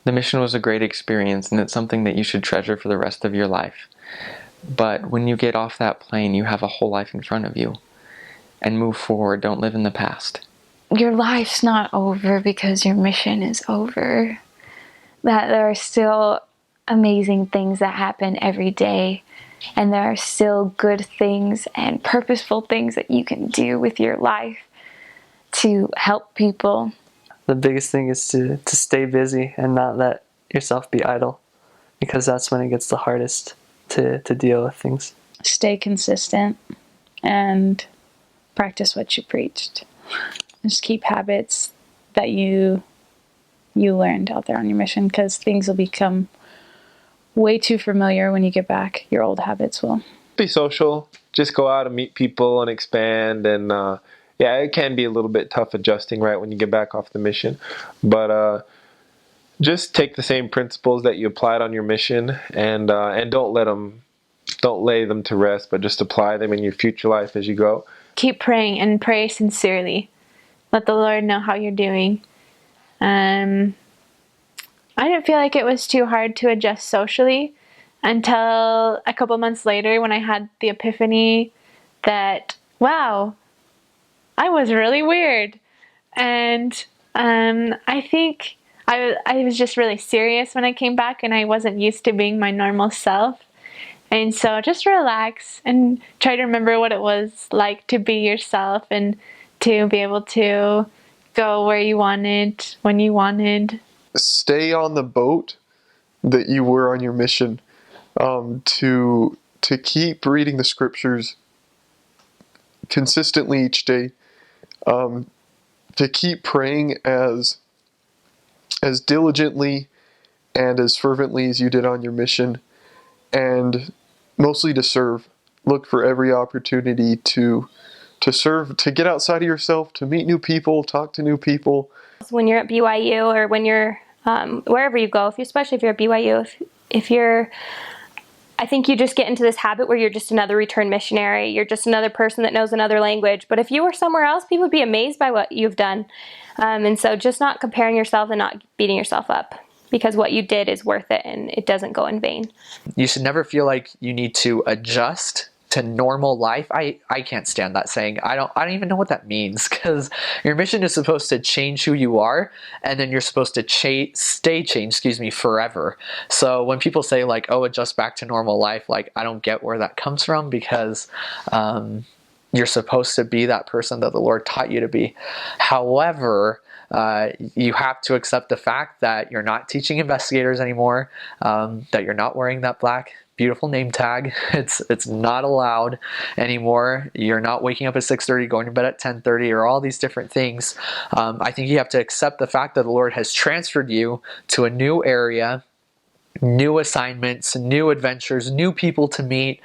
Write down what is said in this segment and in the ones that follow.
The mission was a great experience, and it's something that you should treasure for the rest of your life. But when you get off that plane, you have a whole life in front of you. And move forward. Don't live in the past. Your life's not over because your mission is over. That there are still amazing things that happen every day, and there are still good things and purposeful things that you can do with your life to help people. The biggest thing is to stay busy and not let yourself be idle, because that's when it gets the hardest to deal with things. Stay consistent and practice what you preached. Just keep habits that you learned out there on your mission, because things will become way too familiar when you get back. Your old habits will. Be social. Just go out and meet people and expand. And yeah, it can be a little bit tough adjusting right when you get back off the mission. But just take the same principles that you applied on your mission, and don't lay them to rest, but just apply them in your future life as you go. Keep praying and pray sincerely. Let the Lord know how you're doing. I didn't feel like it was too hard to adjust socially until a couple months later when I had the epiphany that, wow, I was really weird. And I think I was just really serious when I came back, and I wasn't used to being my normal self. And so just relax and try to remember what it was like to be yourself and to be able to go where you wanted, when you wanted. Stay on the boat that you were on your mission, to keep reading the scriptures consistently each day, to keep praying as diligently and as fervently as you did on your mission, and mostly to serve. Look for every opportunity to serve, to get outside of yourself, to meet new people, talk to new people. When you're at BYU, or when you're wherever you go, especially if you're at BYU, if you're, I think you just get into this habit where you're just another returned missionary. You're just another person that knows another language. But if you were somewhere else, people would be amazed by what you've done. And so just not comparing yourself and not beating yourself up, because what you did is worth it and it doesn't go in vain. You should never feel like you need to adjust to normal life. I can't stand that saying. I don't even know what that means, because your mission is supposed to change who you are, and then you're supposed to stay changed, forever. So when people say like, oh, adjust back to normal life, like, I don't get where that comes from, because you're supposed to be that person that the Lord taught you to be. However, you have to accept the fact that you're not teaching investigators anymore, that you're not wearing that black beautiful name tag. It's not allowed anymore. You're not waking up at 6:30, going to bed at 10:30, or all these different things. I think you have to accept the fact that the Lord has transferred you to a new area, new assignments, new adventures, new people to meet,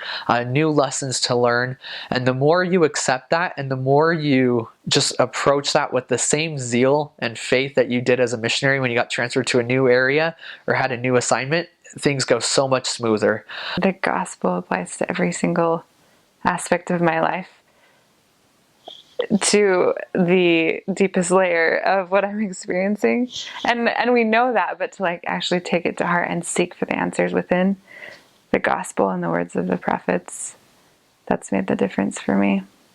new lessons to learn. And the more you accept that, and the more you just approach that with the same zeal and faith that you did as a missionary when you got transferred to a new area or had a new assignment, things go so much smoother. The gospel applies to every single aspect of my life, to the deepest layer of what I'm experiencing. And we know that, but to like actually take it to heart and seek for the answers within the gospel and the words of the prophets, that's made the difference for me.